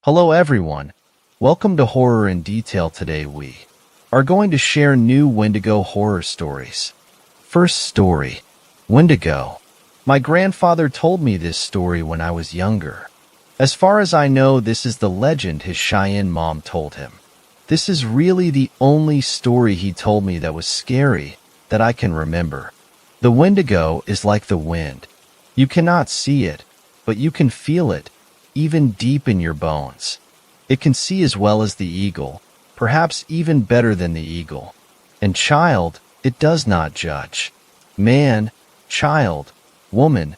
Hello everyone. Welcome to Horror in Detail. Today we are going to share new Wendigo horror stories. First story, Wendigo. My grandfather told me this story when I was younger. As far as I know, this is the legend his Cheyenne mom told him. This is really the only story he told me that was scary that I can remember. The Wendigo is like the wind. You cannot see it, but you can feel it, even deep in your bones. It can see as well as the eagle, perhaps even better than the eagle. And child, it does not judge. Man, child, woman,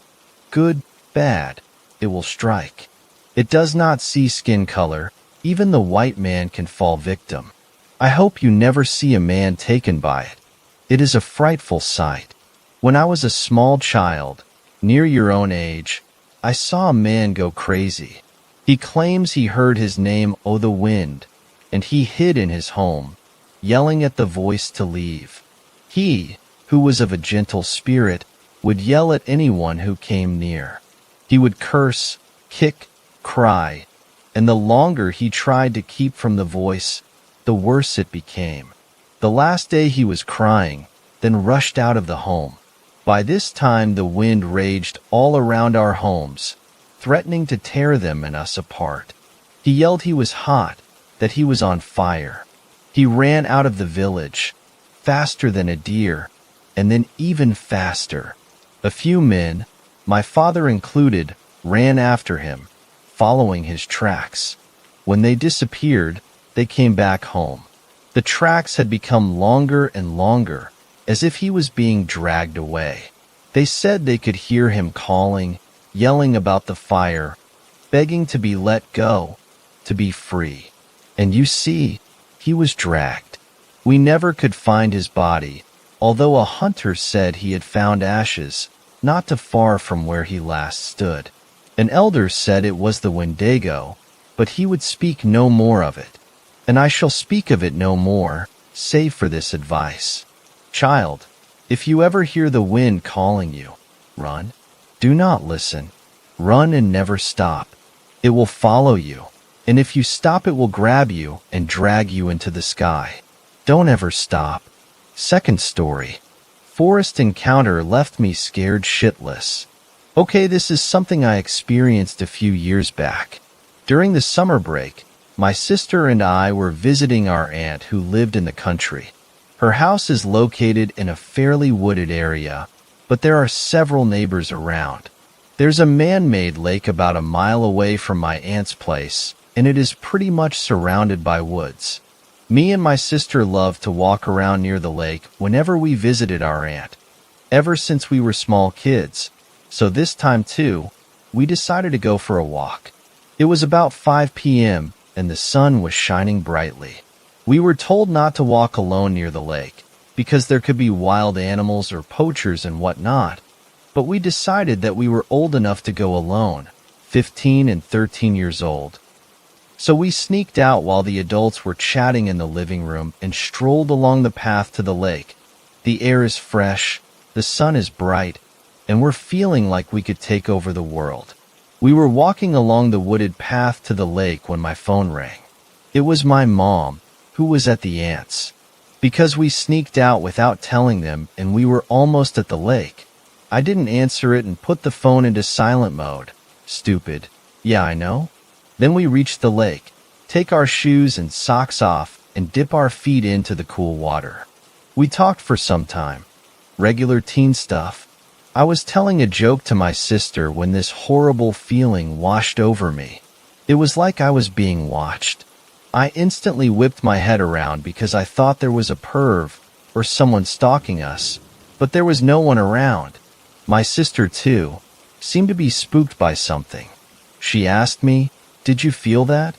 good, bad, it will strike. It does not see skin color. Even the white man can fall victim. I hope you never see a man taken by it. It is a frightful sight. When I was a small child, near your own age, I saw a man go crazy. He claims he heard his name, "Oh the wind," and he hid in his home, yelling at the voice to leave. He, who was of a gentle spirit, would yell at anyone who came near. He would curse, kick, cry, and the longer he tried to keep from the voice, the worse it became. The last day he was crying, then rushed out of the home. By this time the wind raged all around our homes, threatening to tear them and us apart. He yelled he was hot, that he was on fire. He ran out of the village, faster than a deer, and then even faster. A few men, my father included, ran after him, following his tracks. When they disappeared, they came back home. The tracks had become longer and longer, as if he was being dragged away. They said they could hear him calling, yelling about the fire, begging to be let go, to be free. And you see, he was dragged. We never could find his body, although a hunter said he had found ashes, not too far from where he last stood. An elder said it was the Wendigo, but he would speak no more of it. And I shall speak of it no more, save for this advice. Child, if you ever hear the wind calling you, run. Do not listen. Run and never stop. It will follow you, and if you stop it will grab you and drag you into the sky. Don't ever stop. Second story. Forest encounter left me scared shitless. Okay, this is something I experienced a few years back. During the summer break, my sister and I were visiting our aunt who lived in the country. Her house is located in a fairly wooded area, but there are several neighbors around. There's a man-made lake about a mile away from my aunt's place, and it is pretty much surrounded by woods. Me and my sister loved to walk around near the lake whenever we visited our aunt, ever since we were small kids. So this time too, we decided to go for a walk. It was about 5 p.m. and the sun was shining brightly. We were told not to walk alone near the lake because there could be wild animals or poachers and whatnot, but we decided that we were old enough to go alone, 15 and 13 years old. So we sneaked out while the adults were chatting in the living room and strolled along the path to the lake. The air is fresh, the sun is bright, and we're feeling like we could take over the world. We were walking along the wooded path to the lake when my phone rang. It was my mom, who was at the aunt's. Because we sneaked out without telling them and we were almost at the lake, I didn't answer it and put the phone into silent mode. Stupid. Yeah, I know. Then we reached the lake, take our shoes and socks off, and dip our feet into the cool water. We talked for some time. Regular teen stuff. I was telling a joke to my sister when this horrible feeling washed over me. It was like I was being watched. I instantly whipped my head around because I thought there was a perv or someone stalking us, but there was no one around. My sister, too, seemed to be spooked by something. She asked me, "Did you feel that?"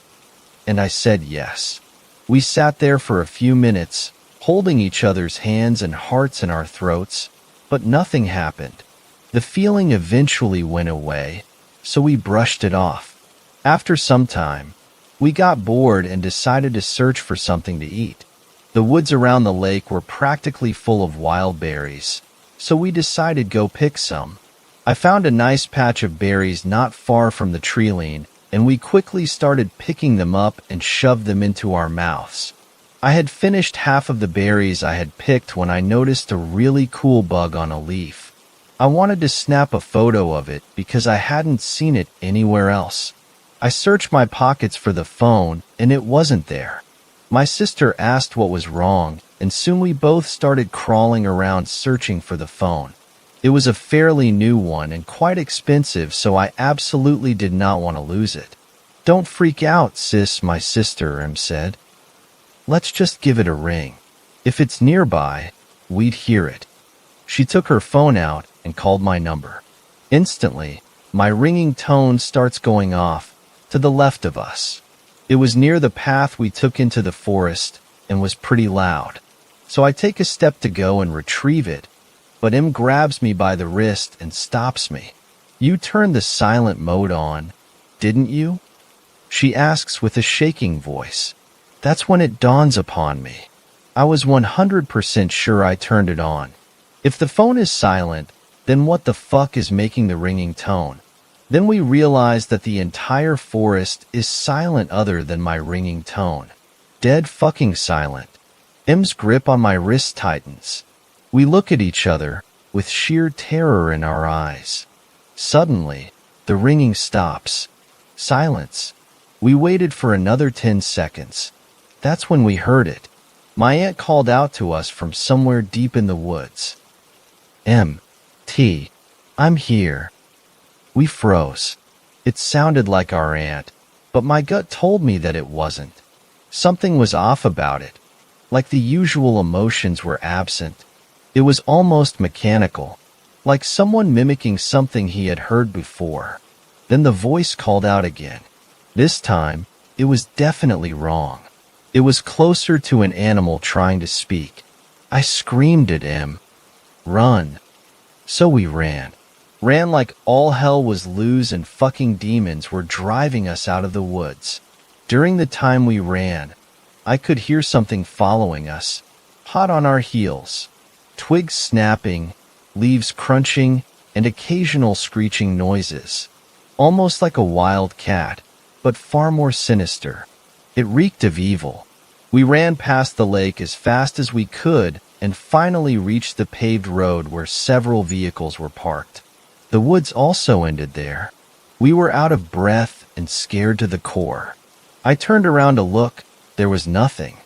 And I said yes. We sat there for a few minutes, holding each other's hands and hearts in our throats, but nothing happened. The feeling eventually went away, so we brushed it off. After some time, we got bored and decided to search for something to eat. The woods around the lake were practically full of wild berries, so we decided go pick some. I found a nice patch of berries not far from the tree line and we quickly started picking them up and shoved them into our mouths. I had finished half of the berries I had picked when I noticed a really cool bug on a leaf. I wanted to snap a photo of it because I hadn't seen it anywhere else. I searched my pockets for the phone, and it wasn't there. My sister asked what was wrong, and soon we both started crawling around searching for the phone. It was a fairly new one and quite expensive, so I absolutely did not want to lose it. "Don't freak out, sis," my sister said. "Let's just give it a ring. If it's nearby, we'd hear it." She took her phone out and called my number. Instantly, my ringing tone starts going off to the left of us. It was near the path we took into the forest and was pretty loud. So I take a step to go and retrieve it, but grabs me by the wrist and stops me. "You turned the silent mode on, didn't you?" she asks with a shaking voice. That's when it dawns upon me. I was 100% sure I turned it on. If the phone is silent, then what the fuck is making the ringing tone? Then we realize that the entire forest is silent other than my ringing tone. Dead fucking silent. M's grip on my wrist tightens. We look at each other with sheer terror in our eyes. Suddenly, the ringing stops. Silence. We waited for another 10 seconds. That's when we heard it. My aunt called out to us from somewhere deep in the woods. "M.T. I'm here." We froze. It sounded like our aunt, but my gut told me that it wasn't. Something was off about it. Like the usual emotions were absent. It was almost mechanical, like someone mimicking something he had heard before. Then the voice called out again. This time, it was definitely wrong. It was closer to an animal trying to speak. I screamed at him, "Run." So we ran. Ran like all hell was loose and fucking demons were driving us out of the woods. During the time we ran, I could hear something following us, hot on our heels. Twigs snapping, leaves crunching, and occasional screeching noises. Almost like a wild cat, but far more sinister. It reeked of evil. We ran past the lake as fast as we could and finally reached the paved road where several vehicles were parked. The woods also ended there. We were out of breath and scared to the core. I turned around to look. There was nothing.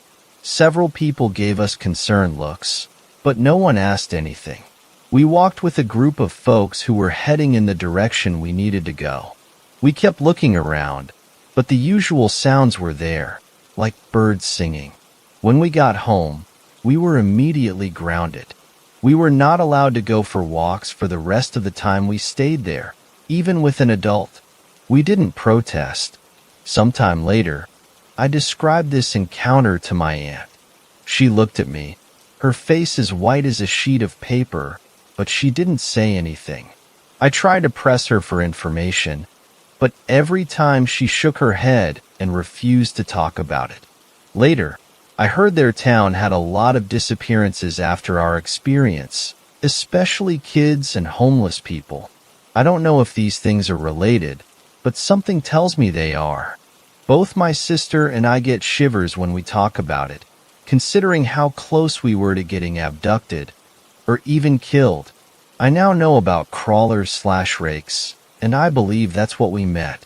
Several people gave us concerned looks, but no one asked anything. We walked with a group of folks who were heading in the direction we needed to go. We kept looking around, but the usual sounds were there, like birds singing. When we got home, we were immediately grounded. We were not allowed to go for walks for the rest of the time we stayed there, even with an adult. We didn't protest. Sometime later, I described this encounter to my aunt. She looked at me, her face as white as a sheet of paper, but she didn't say anything. I tried to press her for information, but every time she shook her head and refused to talk about it. Later, I heard their town had a lot of disappearances after our experience, especially kids and homeless people. I don't know if these things are related, but something tells me they are. Both my sister and I get shivers when we talk about it, considering how close we were to getting abducted, or even killed. I now know about crawlers/rakes, and I believe that's what we met.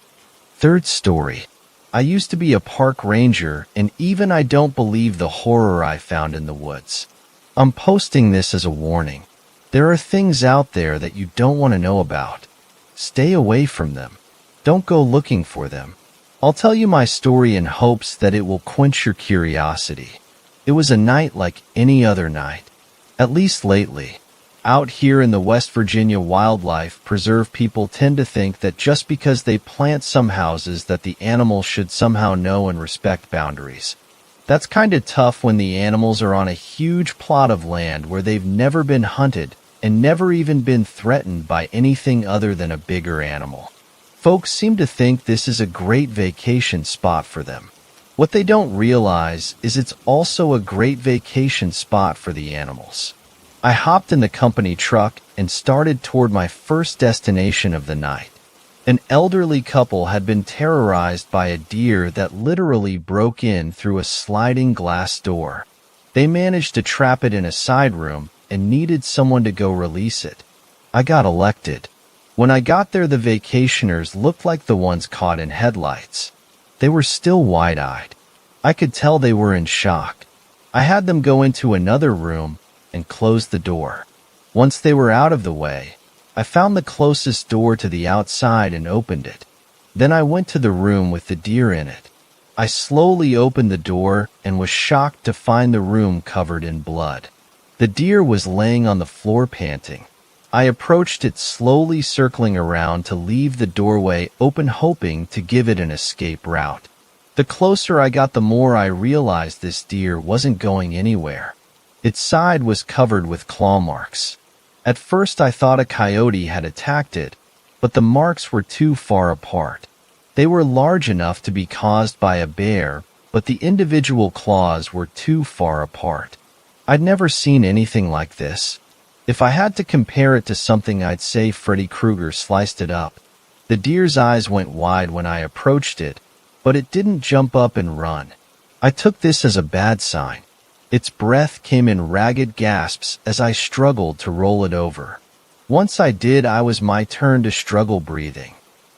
Third story. I used to be a park ranger, and even I don't believe the horror I found in the woods. I'm posting this as a warning. There are things out there that you don't want to know about. Stay away from them. Don't go looking for them. I'll tell you my story in hopes that it will quench your curiosity. It was a night like any other night, at least lately. Out here in the West Virginia Wildlife Preserve, people tend to think that just because they plant some houses that the animals should somehow know and respect boundaries. That's kind of tough when the animals are on a huge plot of land where they've never been hunted and never even been threatened by anything other than a bigger animal. Folks seem to think this is a great vacation spot for them. What they don't realize is it's also a great vacation spot for the animals. I hopped in the company truck and started toward my first destination of the night, An elderly couple had been terrorized by a deer that literally broke in through a sliding glass door. They managed to trap it in a side room and needed someone to go release it. I got elected. When I got there, the vacationers looked like the ones caught in headlights. They were still wide-eyed. I could tell they were in shock. I had them go into another room and close the door. Once they were out of the way, I found the closest door to the outside and opened it. Then I went to the room with the deer in it. I slowly opened the door and was shocked to find the room covered in blood. The deer was laying on the floor panting. I approached it slowly, circling around to leave the doorway open, hoping to give it an escape route. The closer I got, the more I realized this deer wasn't going anywhere. Its side was covered with claw marks. At first I thought a coyote had attacked it, but the marks were too far apart. They were large enough to be caused by a bear, but the individual claws were too far apart. I'd never seen anything like this. If I had to compare it to something, I'd say Freddy Krueger sliced it up. The deer's eyes went wide when I approached it, but it didn't jump up and run. I took this as a bad sign. Its breath came in ragged gasps as I struggled to roll it over. Once I did, it was my turn to struggle breathing.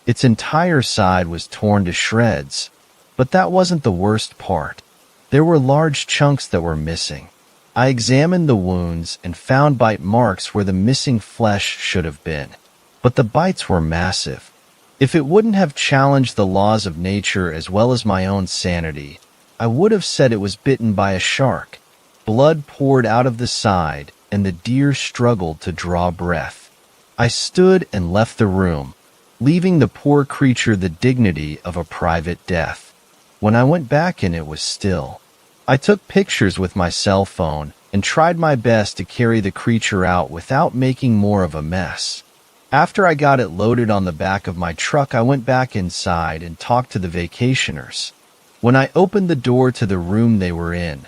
Its entire side was torn to shreds, but that wasn't the worst part. There were large chunks that were missing. I examined the wounds and found bite marks where the missing flesh should have been, but the bites were massive. If it wouldn't have challenged the laws of nature as well as my own sanity, I would have said it was bitten by a shark. Blood poured out of the side, and the deer struggled to draw breath. I stood and left the room, leaving the poor creature the dignity of a private death. When I went back in, it was still. I took pictures with my cell phone and tried my best to carry the creature out without making more of a mess. After I got it loaded on the back of my truck, I went back inside and talked to the vacationers. When I opened the door to the room they were in,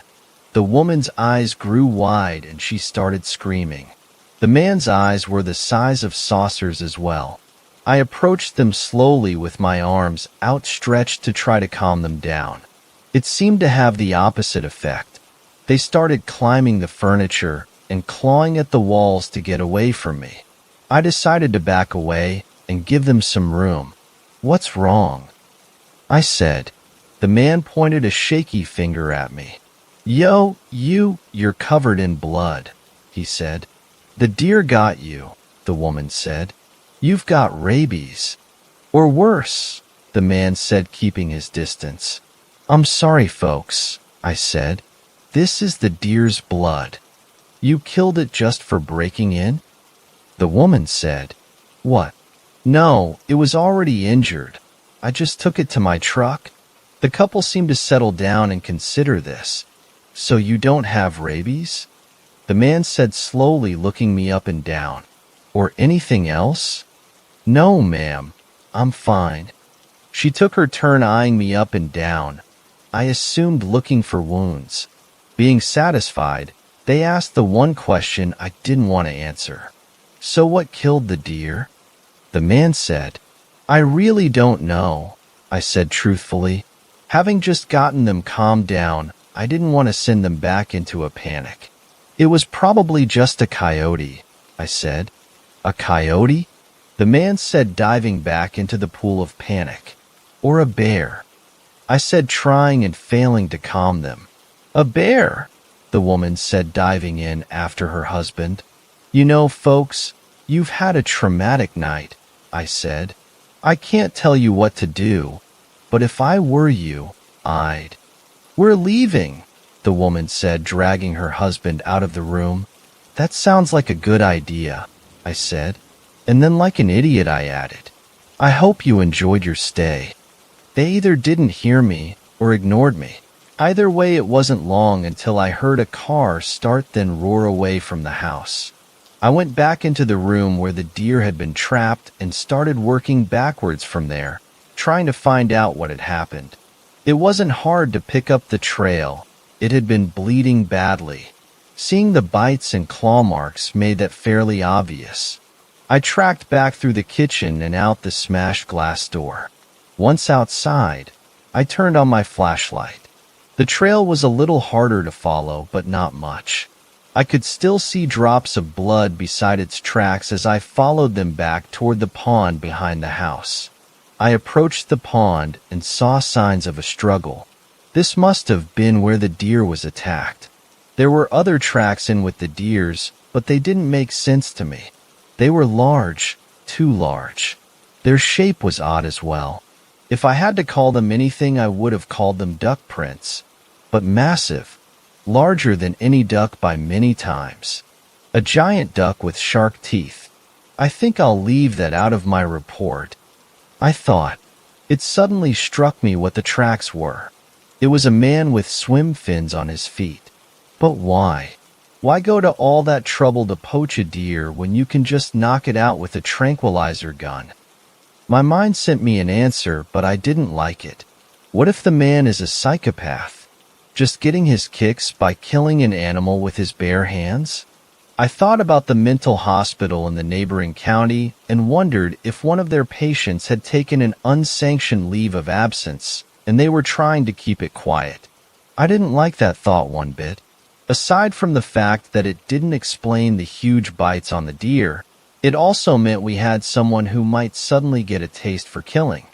the woman's eyes grew wide and she started screaming. The man's eyes were the size of saucers as well. I approached them slowly with my arms outstretched to try to calm them down. It seemed to have the opposite effect. They started climbing the furniture and clawing at the walls to get away from me. I decided to back away and give them some room. "What's wrong?" I said. The man pointed a shaky finger at me. "Yo, you're covered in blood," he said. "The deer got you," the woman said. "You've got rabies." "Or worse," the man said, keeping his distance. "I'm sorry, folks," I said. "This is the deer's blood. You killed it just for breaking in?" The woman said. "What? No, it was already injured. I just took it to my truck." The couple seemed to settle down and consider this. "So you don't have rabies?" The man said slowly, looking me up and down. "Or anything else?" "No, ma'am. I'm fine." She took her turn eyeing me up and down. I assumed looking for wounds. Being satisfied, they asked the one question I didn't want to answer. "So what killed the deer?" The man said. "I really don't know," I said truthfully. Having just gotten them calmed down, I didn't want to send them back into a panic. "It was probably just a coyote," I said. "A coyote?" the man said, diving back into the pool of panic. "Or a bear," I said, trying and failing to calm them. "A bear," the woman said, diving in after her husband. "You know, folks, you've had a traumatic night," I said. "I can't tell you what to do, but if I were you, I'd—" "We're leaving," the woman said, dragging her husband out of the room. "That sounds like a good idea," I said. And then, like an idiot, I added, "I hope you enjoyed your stay." They either didn't hear me or ignored me. Either way, it wasn't long until I heard a car start, then roar away from the house. I went back into the room where the deer had been trapped and started working backwards from there, trying to find out what had happened. It wasn't hard to pick up the trail. It had been bleeding badly. Seeing the bites and claw marks made that fairly obvious. I tracked back through the kitchen and out the smashed glass door. Once outside, I turned on my flashlight. The trail was a little harder to follow, but not much. I could still see drops of blood beside its tracks as I followed them back toward the pond behind the house. I approached the pond and saw signs of a struggle. This must have been where the deer was attacked. There were other tracks in with the deers, but they didn't make sense to me. They were large, too large. Their shape was odd as well. If I had to call them anything, I would have called them duck prints. But massive, larger than any duck by many times. A giant duck with shark teeth. I think I'll leave that out of my report. I thought. It suddenly struck me what the tracks were. It was a man with swim fins on his feet. But why? Why go to all that trouble to poach a deer when you can just knock it out with a tranquilizer gun? My mind sent me an answer, but I didn't like it. What if the man is a psychopath, just getting his kicks by killing an animal with his bare hands? I thought about the mental hospital in the neighboring county and wondered if one of their patients had taken an unsanctioned leave of absence and they were trying to keep it quiet. I didn't like that thought one bit. Aside from the fact that it didn't explain the huge bites on the deer, it also meant we had someone who might suddenly get a taste for killing.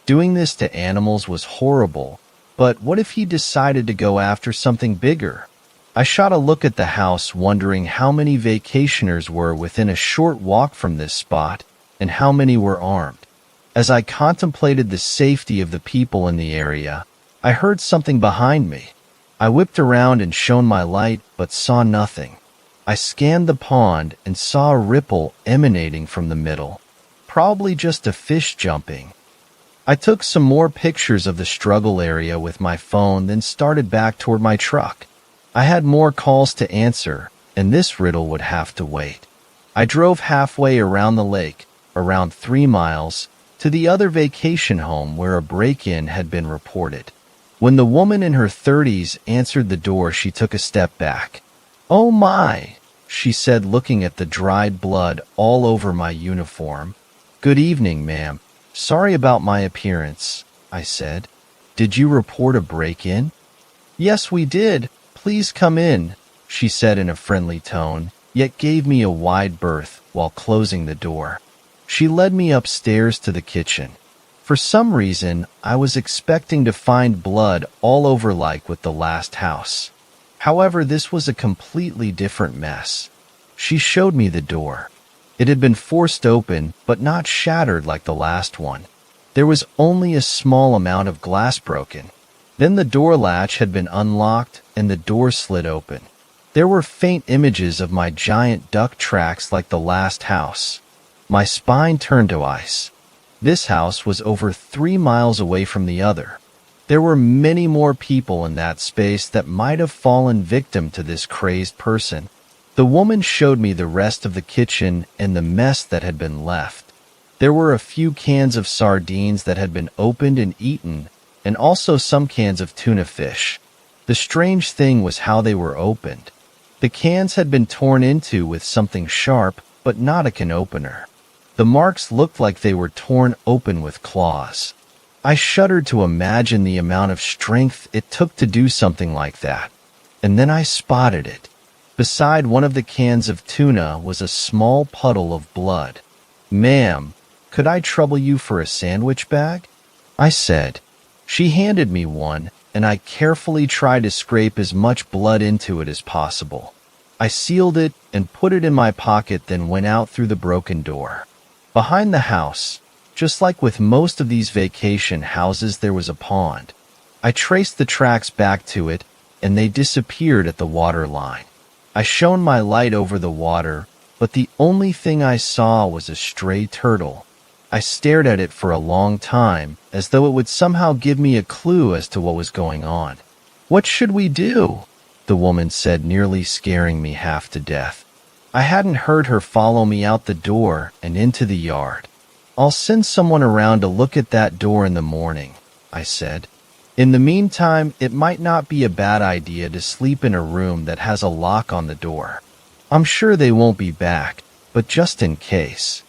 Doing this to animals was horrible, but what if he decided to go after something bigger? I shot a look at the house, wondering how many vacationers were within a short walk from this spot and how many were armed. As I contemplated the safety of the people in the area, I heard something behind me. I whipped around and shone my light, but saw nothing. I scanned the pond and saw a ripple emanating from the middle. Probably just a fish jumping. I took some more pictures of the struggle area with my phone, then started back toward my truck. I had more calls to answer, and this riddle would have to wait. I drove halfway around the lake, around 3 miles, to the other vacation home where a break-in had been reported. When the woman in her 30s answered the door, she took a step back. "Oh my," she said, looking at the dried blood all over my uniform. "Good evening, ma'am. Sorry about my appearance," I said. "Did you report a break-in?" "Yes, we did. Please come in," she said in a friendly tone, yet gave me a wide berth while closing the door. She led me upstairs to the kitchen. For some reason, I was expecting to find blood all over like with the last house. However, this was a completely different mess. She showed me the door. It had been forced open, but not shattered like the last one. There was only a small amount of glass broken. Then the door latch had been unlocked and the door slid open. There were faint images of my giant duck tracks like the last house. My spine turned to ice. This house was over 3 miles away from the other. There were many more people in that space that might have fallen victim to this crazed person. The woman showed me the rest of the kitchen and the mess that had been left. There were a few cans of sardines that had been opened and eaten, and also some cans of tuna fish. The strange thing was how they were opened. The cans had been torn into with something sharp, but not a can opener. The marks looked like they were torn open with claws. I shuddered to imagine the amount of strength it took to do something like that. And then I spotted it. Beside one of the cans of tuna was a small puddle of blood. "Ma'am, could I trouble you for a sandwich bag?" I said. She handed me one, and I carefully tried to scrape as much blood into it as possible. I sealed it and put it in my pocket, then went out through the broken door. Behind the house, just like with most of these vacation houses, there was a pond. I traced the tracks back to it, and they disappeared at the water line. I shone my light over the water, but the only thing I saw was a stray turtle. I stared at it for a long time, as though it would somehow give me a clue as to what was going on. "What should we do?" the woman said, nearly scaring me half to death. I hadn't heard her follow me out the door and into the yard. "I'll send someone around to look at that door in the morning," I said. "In the meantime, it might not be a bad idea to sleep in a room that has a lock on the door. I'm sure they won't be back, but just in case."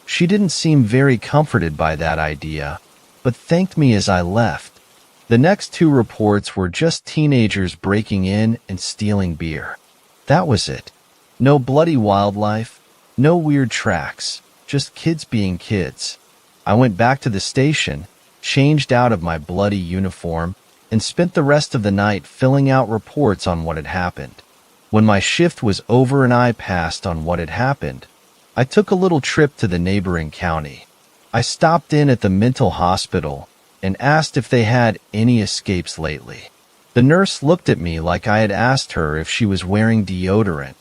She didn't seem very comforted by that idea, but thanked me as I left. The next two reports were just teenagers breaking in and stealing beer. That was it. No bloody wildlife, no weird tracks, just kids being kids. I went back to the station, changed out of my bloody uniform, and spent the rest of the night filling out reports on what had happened. When my shift was over and I passed on what had happened, I took a little trip to the neighboring county. I stopped in at the mental hospital and asked if they had any escapes lately. The nurse looked at me like I had asked her if she was wearing deodorant.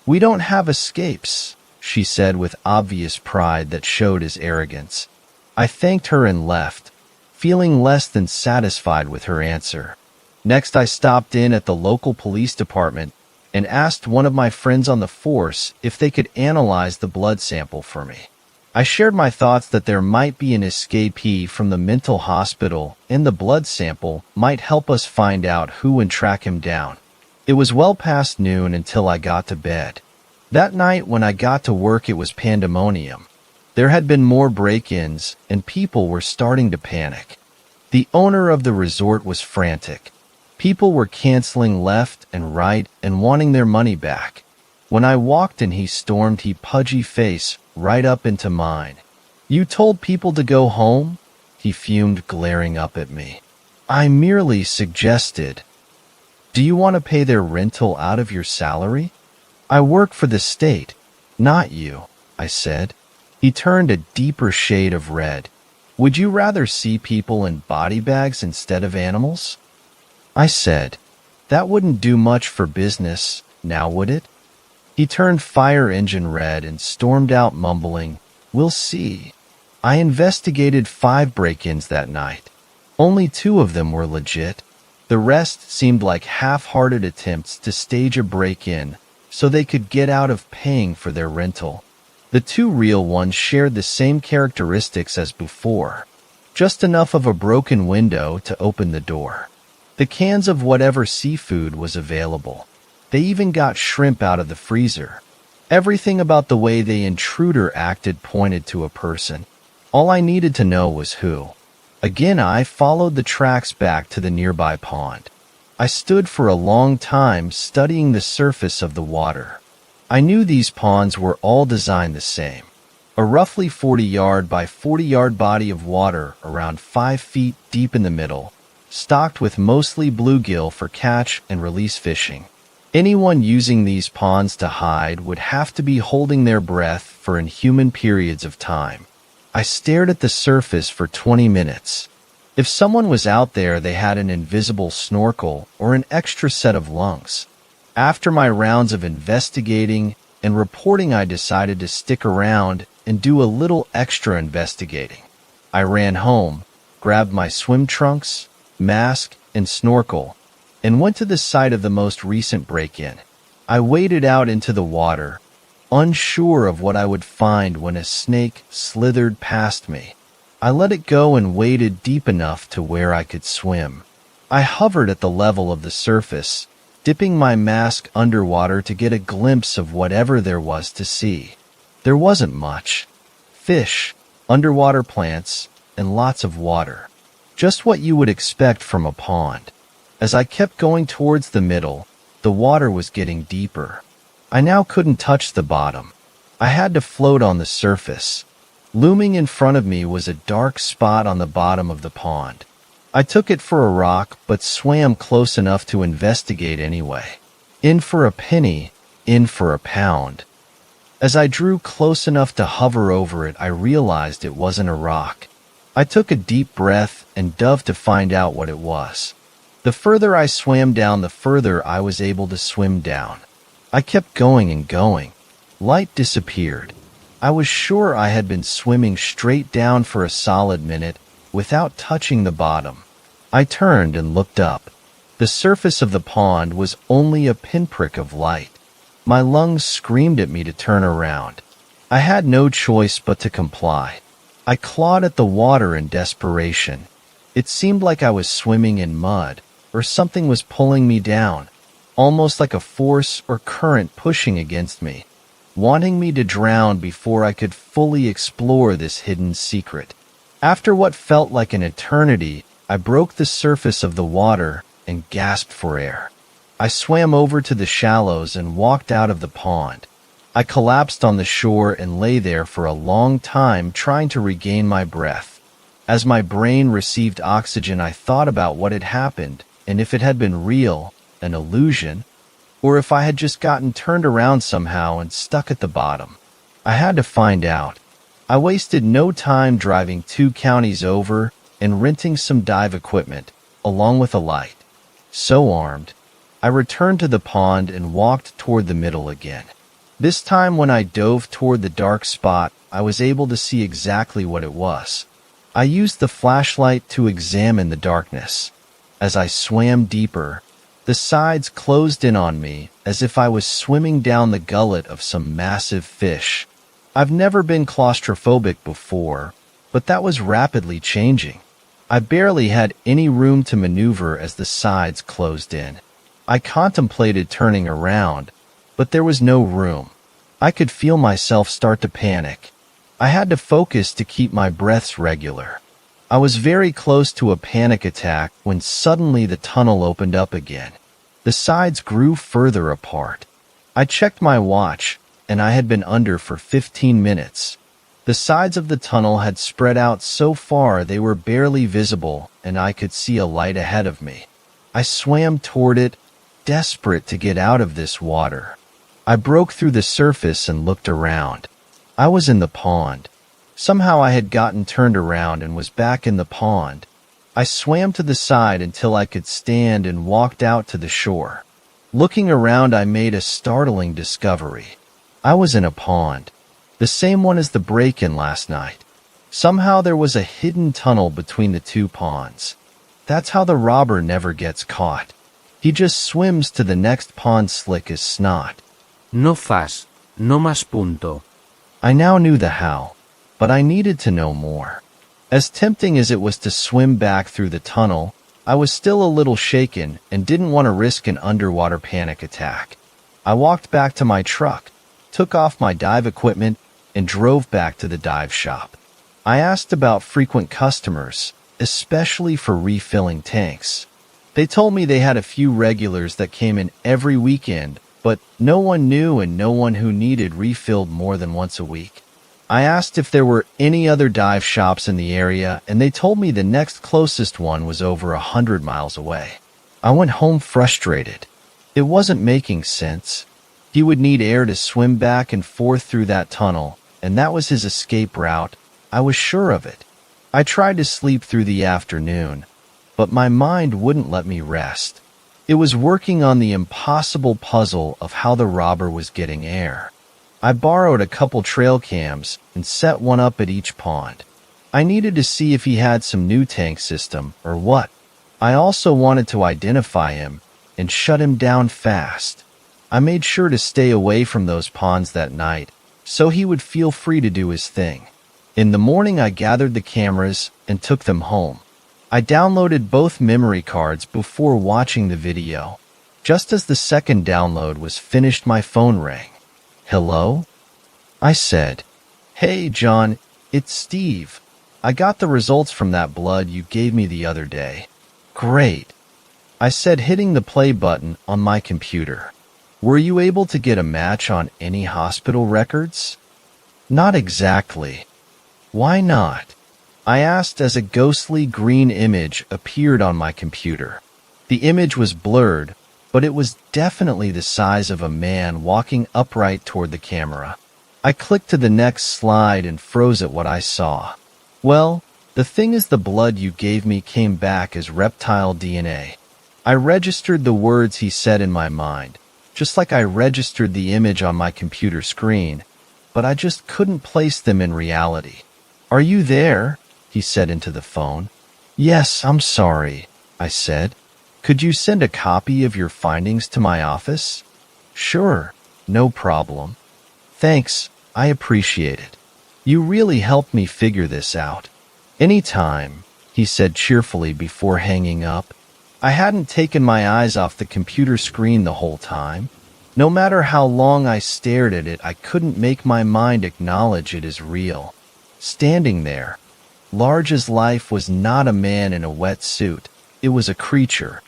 "We don't have escapes," she said with obvious pride that showed as arrogance. I thanked her and left, feeling less than satisfied with her answer. Next, I stopped in at the local police department and asked one of my friends on the force if they could analyze the blood sample for me. I shared my thoughts that there might be an escapee from the mental hospital and the blood sample might help us find out who and track him down. It was well past noon until I got to bed. That night when I got to work, it was pandemonium. There had been more break-ins and people were starting to panic. The owner of the resort was frantic. People were canceling left and right and wanting their money back. When I walked in, he stormed his pudgy face right up into mine. "You told people to go home?" he fumed, glaring up at me. "I merely suggested. Do you want to pay their rental out of your salary? I work for the state, not you," I said. He turned a deeper shade of red. "Would you rather see people in body bags instead of animals?" I said, "That wouldn't do much for business, now would it?" He turned fire engine red and stormed out mumbling, "We'll see." I investigated 5 break-ins that night. Only 2 of them were legit. The rest seemed like half-hearted attempts to stage a break-in so they could get out of paying for their rental. The 2 real ones shared the same characteristics as before, just enough of a broken window to open the door. The cans of whatever seafood was available. They even got shrimp out of the freezer. Everything about the way the intruder acted pointed to a person. All I needed to know was who. Again, I followed the tracks back to the nearby pond. I stood for a long time studying the surface of the water. I knew these ponds were all designed the same. A roughly 40-yard by 40-yard body of water around 5 feet deep in the middle, stocked with mostly bluegill for catch and release fishing. Anyone using these ponds to hide would have to be holding their breath for inhuman periods of time. I stared at the surface for 20 minutes. If someone was out there, they had an invisible snorkel or an extra set of lungs. After my rounds of investigating and reporting, I decided to stick around and do a little extra investigating. I ran home, grabbed my swim trunks, mask, and snorkel, and went to the site of the most recent break-in. I waded out into the water, unsure of what I would find when a snake slithered past me. I let it go and waded deep enough to where I could swim. I hovered at the level of the surface, dipping my mask underwater to get a glimpse of whatever there was to see. There wasn't much. Fish, underwater plants, and lots of water. Just what you would expect from a pond. As I kept going towards the middle, the water was getting deeper. I now couldn't touch the bottom. I had to float on the surface. Looming in front of me was a dark spot on the bottom of the pond. I took it for a rock, but swam close enough to investigate anyway. In for a penny, in for a pound. As I drew close enough to hover over it, I realized it wasn't a rock. I took a deep breath and dove to find out what it was. The further I swam down, the further I was able to swim down. I kept going and going. Light disappeared. I was sure I had been swimming straight down for a solid minute without touching the bottom. I turned and looked up. The surface of the pond was only a pinprick of light. My lungs screamed at me to turn around. I had no choice but to comply. I clawed at the water in desperation. It seemed like I was swimming in mud, or something was pulling me down, almost like a force or current pushing against me. wanting me to drown before I could fully explore this hidden secret. After what felt like an eternity, I broke the surface of the water and gasped for air. I swam over to the shallows and walked out of the pond. I collapsed on the shore and lay there for a long time trying to regain my breath. As my brain received oxygen, I thought about what had happened and if it had been real, an illusion, or if I had just gotten turned around somehow and stuck at the bottom. I had to find out. I wasted no time driving 2 counties over and renting some dive equipment, along with a light. So armed, I returned to the pond and walked toward the middle again. This time when I dove toward the dark spot, I was able to see exactly what it was. I used the flashlight to examine the darkness. As I swam deeper, the sides closed in on me as if I was swimming down the gullet of some massive fish. I've never been claustrophobic before, but that was rapidly changing. I barely had any room to maneuver as the sides closed in. I contemplated turning around, but there was no room. I could feel myself start to panic. I had to focus to keep my breaths regular. I was very close to a panic attack when suddenly the tunnel opened up again. The sides grew further apart. I checked my watch, and I had been under for 15 minutes. The sides of the tunnel had spread out so far they were barely visible, and I could see a light ahead of me. I swam toward it, desperate to get out of this water. I broke through the surface and looked around. I was in the pond. Somehow I had gotten turned around and was back in the pond. I swam to the side until I could stand and walked out to the shore. Looking around, I made a startling discovery. I was in a pond, the same one as the break-in last night. Somehow there was a hidden tunnel between the 2 ponds. That's how the robber never gets caught. He just swims to the next pond slick as snot. No fas, no más punto. I now knew the how, but I needed to know more. As tempting as it was to swim back through the tunnel, I was still a little shaken and didn't want to risk an underwater panic attack. I walked back to my truck, took off my dive equipment, and drove back to the dive shop. I asked about frequent customers, especially for refilling tanks. They told me they had a few regulars that came in every weekend, but no one new and no one who needed refilled more than once a week. I asked if there were any other dive shops in the area, and they told me the next closest one was over 100 miles away. I went home frustrated. It wasn't making sense. He would need air to swim back and forth through that tunnel, and that was his escape route. I was sure of it. I tried to sleep through the afternoon, but my mind wouldn't let me rest. It was working on the impossible puzzle of how the robber was getting air. I borrowed a couple trail cams and set one up at each pond. I needed to see if he had some new tank system or what. I also wanted to identify him and shut him down fast. I made sure to stay away from those ponds that night so he would feel free to do his thing. In the morning, I gathered the cameras and took them home. I downloaded both memory cards before watching the video. Just as the second download was finished, my phone rang. "Hello?" I said. "Hey, John, it's Steve. I got the results from that blood you gave me the other day." "Great," I said, hitting the play button on my computer. "Were you able to get a match on any hospital records?" "Not exactly." "Why not?" I asked as a ghostly green image appeared on my computer. The image was blurred, but it was definitely the size of a man walking upright toward the camera. I clicked to the next slide and froze at what I saw. "Well, the thing is, the blood you gave me came back as reptile DNA. I registered the words he said in my mind, just like I registered the image on my computer screen, but I just couldn't place them in reality." "Are you there?" he said into the phone. "Yes, I'm sorry," I said. "Could you send a copy of your findings to my office?" "Sure, no problem." "Thanks, I appreciate it. You really helped me figure this out." "Anytime," he said cheerfully before hanging up. I hadn't taken my eyes off the computer screen the whole time. No matter how long I stared at it, I couldn't make my mind acknowledge it as real. Standing there, large as life, was not a man in a wetsuit. It was a creature.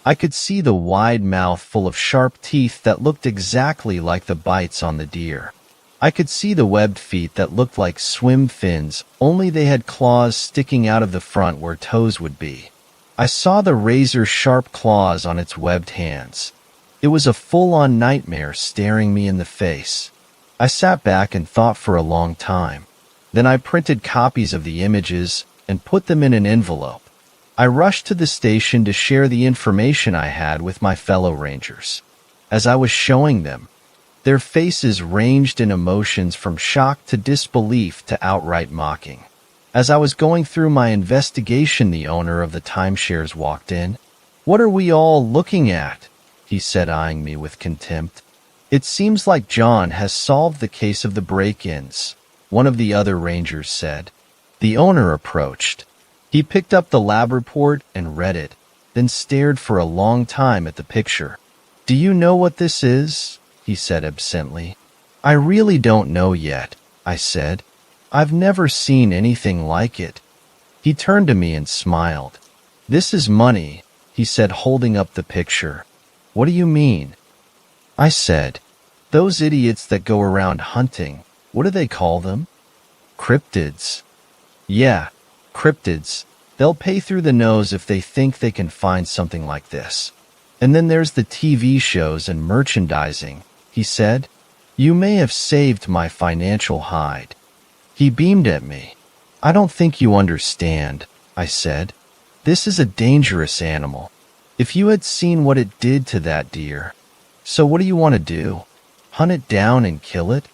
I could see the wide mouth full of sharp teeth that looked exactly like the bites on the deer. I could see the webbed feet that looked like swim fins, only they had claws sticking out of the front where toes would be. I saw the razor-sharp claws on its webbed hands. It was a full-on nightmare staring me in the face. I sat back and thought for a long time. Then I printed copies of the images and put them in an envelope. I rushed to the station to share the information I had with my fellow rangers. As I was showing them, their faces ranged in emotions from shock to disbelief to outright mocking. As I was going through my investigation, the owner of the timeshares walked in. "What are we all looking at?" he said, eyeing me with contempt. "It seems like John has solved the case of the break-ins," one of the other rangers said. The owner approached. He picked up the lab report and read it, then stared for a long time at the picture. "Do you know what this is?" he said absently. "I really don't know yet," I said. "I've never seen anything like it." He turned to me and smiled. "This is money," he said, holding up the picture. "What do you mean?" I said, "Those idiots that go around hunting, what do they call them?" "Cryptids." "Yeah, cryptids. They'll pay through the nose if they think they can find something like this. And then there's the TV shows and merchandising," he said. "You may have saved my financial hide." He beamed at me. "I don't think you understand," I said. "This is a dangerous animal. If you had seen what it did to that deer. So what do you want to do? Hunt it down and kill it?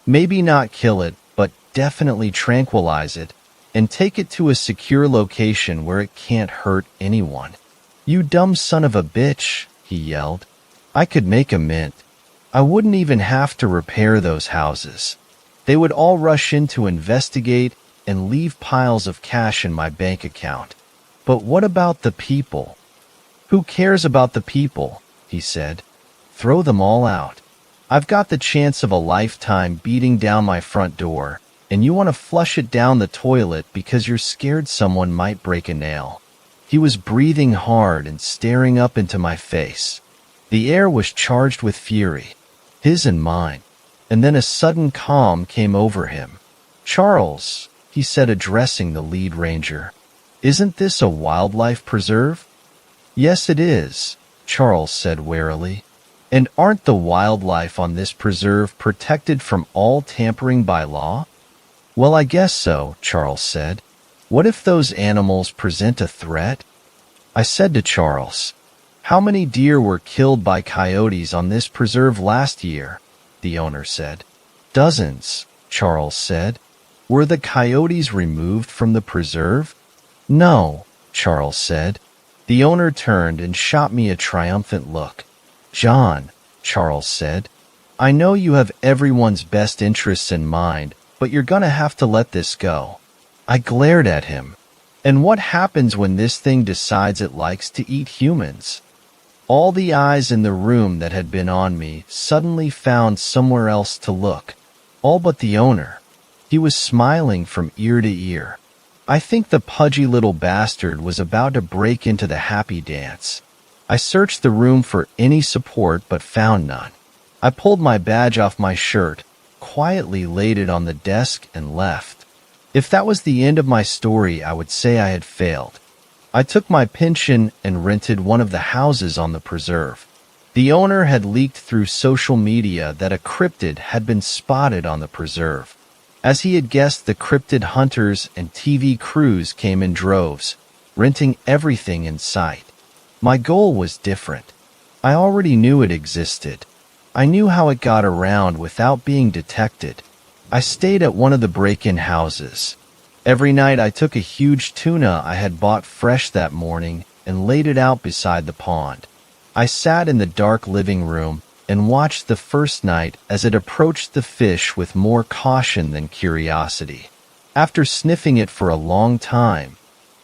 Maybe not kill it, but definitely tranquilize it and take it to a secure location where it can't hurt anyone." "You dumb son of a bitch," he yelled. "I could make a mint. I wouldn't even have to repair those houses. They would all rush in to investigate and leave piles of cash in my bank account. But what about the people?" "Who cares about the people?" he said. "Throw them all out. I've got the chance of a lifetime beating down my front door, and you want to flush it down the toilet because you're scared someone might break a nail." He was breathing hard and staring up into my face. The air was charged with fury, his and mine, and then a sudden calm came over him. "Charles," he said, addressing the lead ranger, "isn't this a wildlife preserve?" "Yes, it is," Charles said warily. "And aren't the wildlife on this preserve protected from all tampering by law?" "Well, I guess so," Charles said. "What if those animals present a threat?" I said to Charles, "How many deer were killed by coyotes on this preserve last year?" The owner said. "Dozens," Charles said. "Were the coyotes removed from the preserve?" "No," Charles said. The owner turned and shot me a triumphant look. "John," Charles said, "I know you have everyone's best interests in mind, but you're gonna have to let this go." I glared at him. "And what happens when this thing decides it likes to eat humans?" All the eyes in the room that had been on me suddenly found somewhere else to look, all but the owner. He was smiling from ear to ear. I think the pudgy little bastard was about to break into the happy dance. I searched the room for any support but found none. I pulled my badge off my shirt, quietly laid it on the desk, and left. If that was the end of my story, I would say I had failed. I took my pension and rented one of the houses on the preserve. The owner had leaked through social media that a cryptid had been spotted on the preserve. As he had guessed, the cryptid hunters and TV crews came in droves, renting everything in sight. My goal was different. I already knew it existed. I knew how it got around without being detected. I stayed at one of the break-in houses. Every night I took a huge tuna I had bought fresh that morning and laid it out beside the pond. I sat in the dark living room and watched the first night as it approached the fish with more caution than curiosity. After sniffing it for a long time,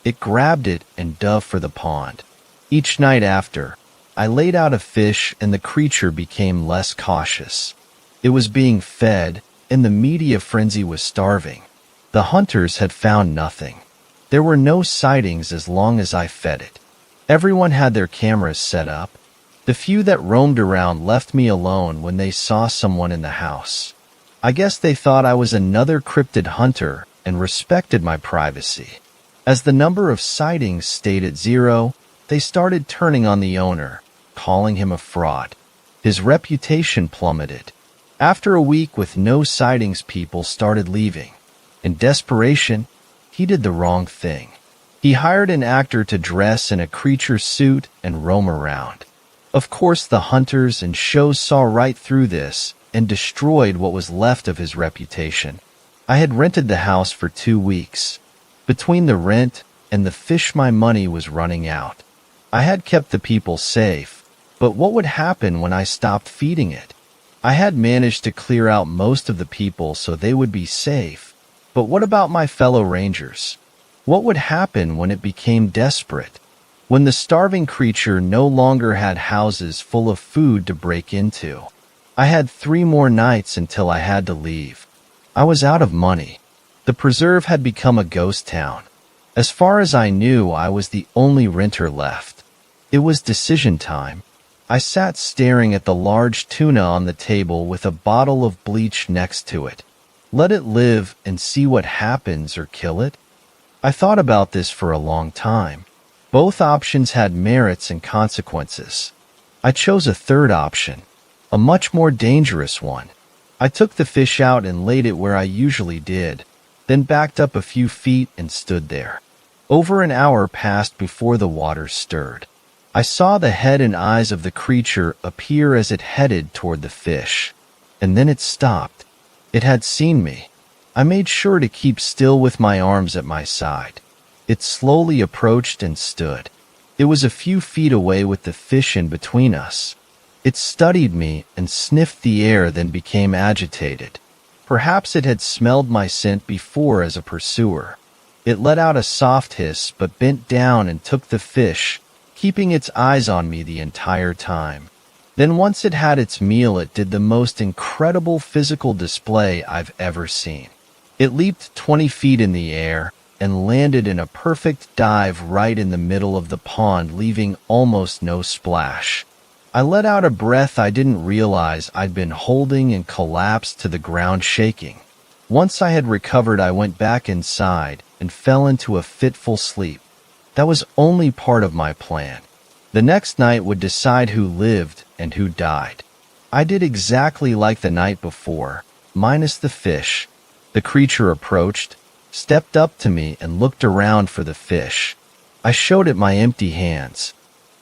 it grabbed it and dove for the pond. Each night after, I laid out a fish and the creature became less cautious. It was being fed, and the media frenzy was starving. The hunters had found nothing. There were no sightings as long as I fed it. Everyone had their cameras set up. The few that roamed around left me alone when they saw someone in the house. I guess they thought I was another cryptid hunter and respected my privacy. As the number of sightings stayed at 0, they started turning on the owner, calling him a fraud. His reputation plummeted. After a week with no sightings, people started leaving. In desperation, he did the wrong thing. He hired an actor to dress in a creature suit and roam around. Of course, the hunters and shows saw right through this and destroyed what was left of his reputation. I had rented the house for 2 weeks. Between the rent and the fish, my money was running out. I had kept the people safe, but what would happen when I stopped feeding it? I had managed to clear out most of the people so they would be safe. But what about my fellow rangers? What would happen when it became desperate? When the starving creature no longer had houses full of food to break into? I had 3 more nights until I had to leave. I was out of money. The preserve had become a ghost town. As far as I knew, I was the only renter left. It was decision time. I sat staring at the large tuna on the table with a bottle of bleach next to it. Let it live and see what happens, or kill it? I thought about this for a long time. Both options had merits and consequences. I chose a third option, a much more dangerous one. I took the fish out and laid it where I usually did, then backed up a few feet and stood there. Over an hour passed before the water stirred. I saw the head and eyes of the creature appear as it headed toward the fish. And then it stopped. It had seen me. I made sure to keep still with my arms at my side. It slowly approached and stood. It was a few feet away with the fish in between us. It studied me and sniffed the air, then became agitated. Perhaps it had smelled my scent before as a pursuer. It let out a soft hiss but bent down and took the fish, keeping its eyes on me the entire time. Then once it had its meal, it did the most incredible physical display I've ever seen. It leaped 20 feet in the air and landed in a perfect dive right in the middle of the pond, leaving almost no splash. I let out a breath I didn't realize I'd been holding and collapsed to the ground, shaking. Once I had recovered, I went back inside and fell into a fitful sleep. That was only part of my plan. The next night would decide who lived and who died. I did exactly like the night before, minus the fish. The creature approached, stepped up to me, and looked around for the fish. I showed it my empty hands.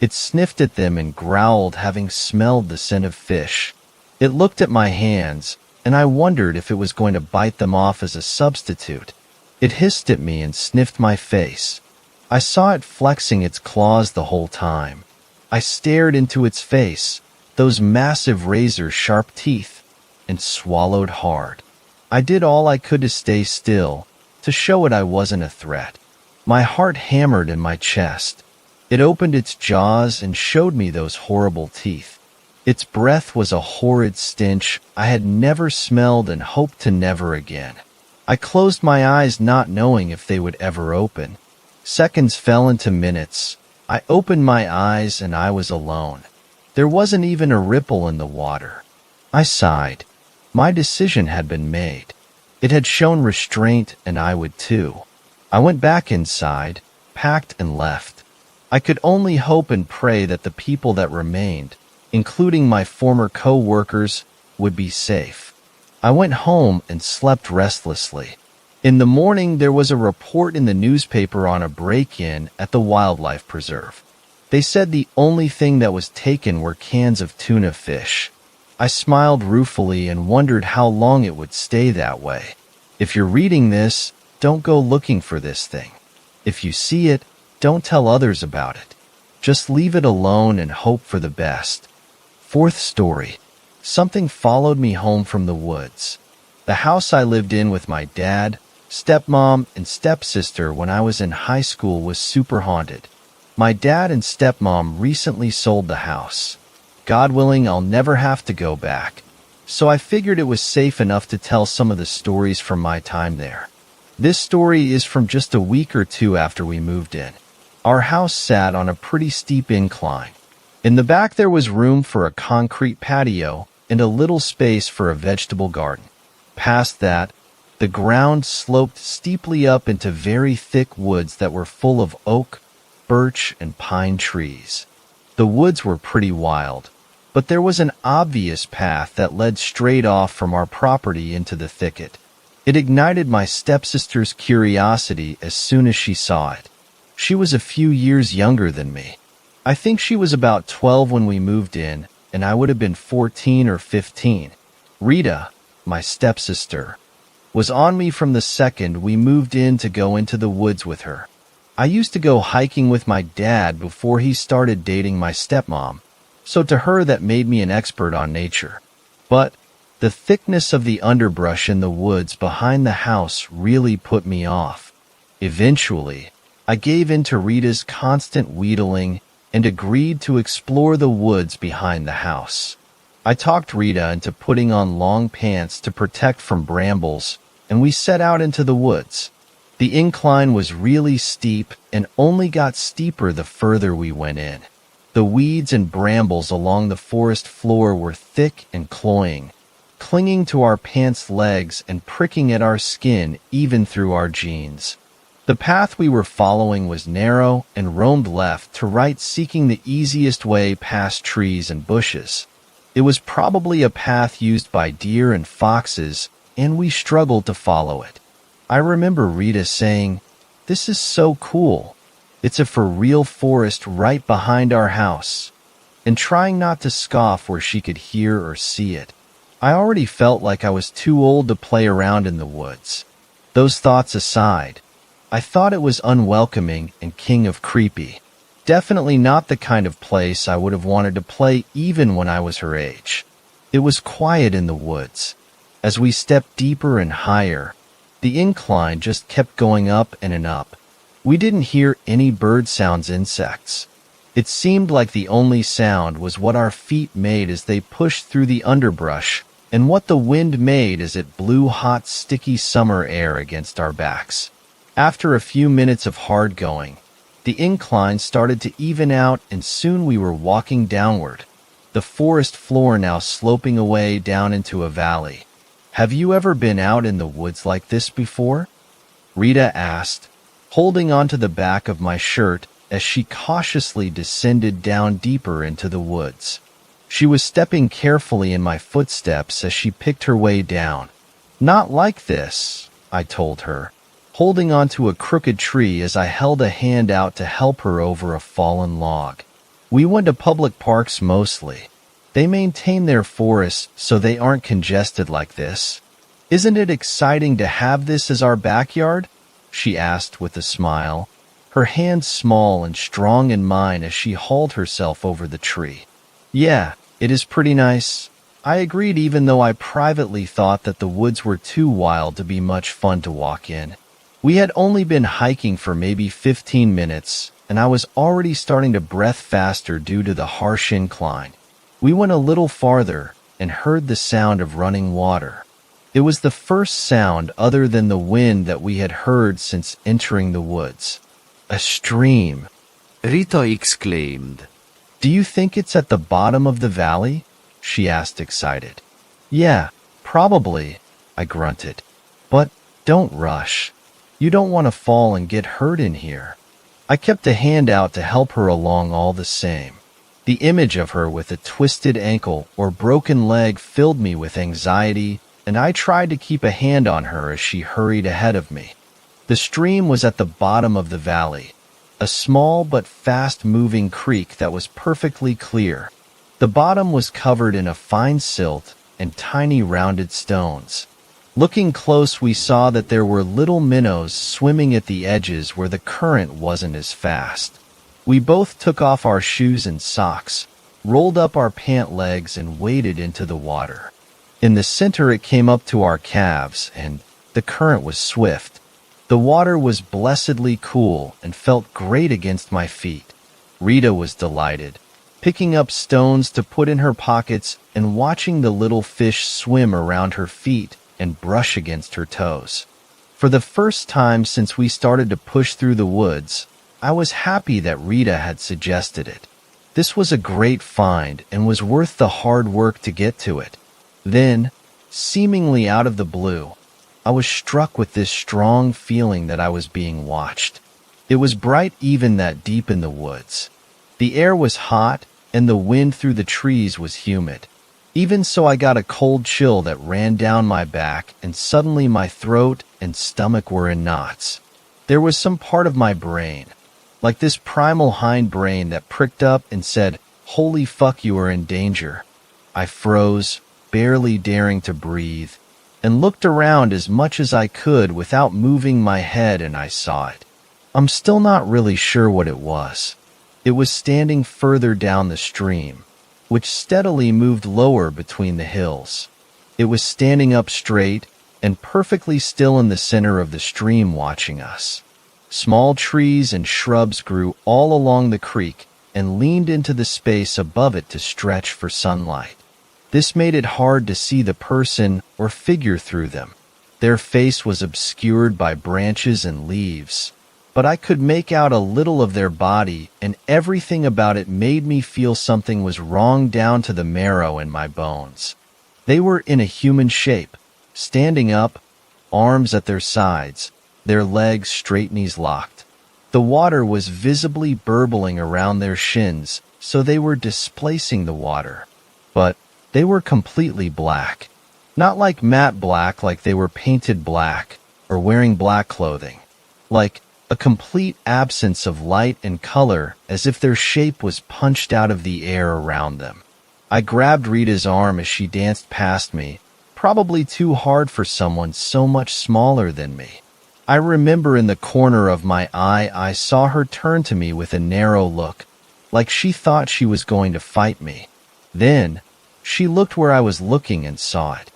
It sniffed at them and growled, having smelled the scent of fish. It looked at my hands, and I wondered if it was going to bite them off as a substitute. It hissed at me and sniffed my face. I saw it flexing its claws the whole time. I stared into its face, those massive razor-sharp teeth, and swallowed hard. I did all I could to stay still, to show it I wasn't a threat. My heart hammered in my chest. It opened its jaws and showed me those horrible teeth. Its breath was a horrid stench I had never smelled and hoped to never again. I closed my eyes, not knowing if they would ever open. Seconds fell into minutes. I opened my eyes and I was alone. There wasn't even a ripple in the water. I sighed. My decision had been made. It had shown restraint, and I would too. I went back inside, packed, and left. I could only hope and pray that the people that remained, including my former co-workers, would be safe. I went home and slept restlessly. In the morning, there was a report in the newspaper on a break-in at the wildlife preserve. They said the only thing that was taken were cans of tuna fish. I smiled ruefully and wondered how long it would stay that way. If you're reading this, don't go looking for this thing. If you see it, don't tell others about it. Just leave it alone and hope for the best. Fourth story. Something followed me home from the woods. The house I lived in with my dad, stepmom, and stepsister when I was in high school was super haunted. My dad and stepmom recently sold the house. God willing, I'll never have to go back. So I figured it was safe enough to tell some of the stories from my time there. This story is from just a week or two after we moved in. Our house sat on a pretty steep incline. In the back there was room for a concrete patio and a little space for a vegetable garden. Past that, the ground sloped steeply up into very thick woods that were full of oak, birch, and pine trees. The woods were pretty wild, but there was an obvious path that led straight off from our property into the thicket. It ignited my stepsister's curiosity as soon as she saw it. She was a few years younger than me. I think she was about 12 when we moved in, and I would have been 14 or 15. Rita, my stepsister, was on me from the second we moved in to go into the woods with her. I used to go hiking with my dad before he started dating my stepmom, so to her that made me an expert on nature. But the thickness of the underbrush in the woods behind the house really put me off. Eventually, I gave in to Rita's constant wheedling and agreed to explore the woods behind the house. I talked Rita into putting on long pants to protect from brambles, and we set out into the woods. The incline was really steep and only got steeper the further we went in. The weeds and brambles along the forest floor were thick and cloying, clinging to our pants' legs and pricking at our skin even through our jeans. The path we were following was narrow and roamed left to right, seeking the easiest way past trees and bushes. It was probably a path used by deer and foxes, and we struggled to follow it. I remember Rita saying, "This is so cool. It's a for-real forest right behind our house," and trying not to scoff where she could hear or see it. I already felt like I was too old to play around in the woods. Those thoughts aside, I thought it was unwelcoming and king of creepy. Definitely not the kind of place I would have wanted to play even when I was her age. It was quiet in the woods. As we stepped deeper and higher, the incline just kept going up and up. We didn't hear any bird sounds, insects. It seemed like the only sound was what our feet made as they pushed through the underbrush and what the wind made as it blew hot, sticky summer air against our backs. After a few minutes of hard going, the incline started to even out and soon we were walking downward, the forest floor now sloping away down into a valley. "Have you ever been out in the woods like this before?" Rita asked, holding onto the back of my shirt as she cautiously descended down deeper into the woods. She was stepping carefully in my footsteps as she picked her way down. "Not like this," I told her, holding onto a crooked tree as I held a hand out to help her over a fallen log. "We went to public parks mostly. They maintain their forests so they aren't congested like this. Isn't it exciting to have this as our backyard?" she asked with a smile, her hand small and strong in mine as she hauled herself over the tree. "Yeah, it is pretty nice," I agreed, even though I privately thought that the woods were too wild to be much fun to walk in. We had only been hiking for maybe 15 minutes, and I was already starting to breath faster due to the harsh incline. We went a little farther and heard the sound of running water. It was the first sound other than the wind that we had heard since entering the woods. A stream. Rita exclaimed. "Do you think it's at the bottom of the valley?" she asked, excited. "Yeah, probably," I grunted. "But don't rush. You don't want to fall and get hurt in here." I kept a hand out to help her along all the same. The image of her with a twisted ankle or broken leg filled me with anxiety, and I tried to keep a hand on her as she hurried ahead of me. The stream was at the bottom of the valley, a small but fast-moving creek that was perfectly clear. The bottom was covered in a fine silt and tiny rounded stones. Looking close, we saw that there were little minnows swimming at the edges where the current wasn't as fast. We both took off our shoes and socks, rolled up our pant legs, and waded into the water. In the center, it came up to our calves, and the current was swift. The water was blessedly cool and felt great against my feet. Rita was delighted, picking up stones to put in her pockets and watching the little fish swim around her feet and brush against her toes. For the first time since we started to push through the woods, I was happy that Rita had suggested it. This was a great find and was worth the hard work to get to it. Then, seemingly out of the blue, I was struck with this strong feeling that I was being watched. It was bright even that deep in the woods. The air was hot and the wind through the trees was humid. Even so, I got a cold chill that ran down my back, and suddenly my throat and stomach were in knots. There was some part of my brain, like this primal hindbrain, that pricked up and said, "Holy fuck, you are in danger." I froze, barely daring to breathe, and looked around as much as I could without moving my head, and I saw it. I'm still not really sure what it was. It was standing further down the stream, which steadily moved lower between the hills. It was standing up straight and perfectly still in the center of the stream, watching us. Small trees and shrubs grew all along the creek and leaned into the space above it to stretch for sunlight. This made it hard to see the person or figure through them. Their face was obscured by branches and leaves, but I could make out a little of their body, and everything about it made me feel something was wrong down to the marrow in my bones. They were in a human shape, standing up, arms at their sides, their legs straight, knees locked. The water was visibly burbling around their shins, so they were displacing the water. But they were completely black. Not like matte black, like they were painted black or wearing black clothing. Like a complete absence of light and color, as if their shape was punched out of the air around them. I grabbed Rita's arm as she danced past me, probably too hard for someone so much smaller than me. I remember in the corner of my eye I saw her turn to me with a narrow look, like she thought she was going to fight me. Then, she looked where I was looking and saw it.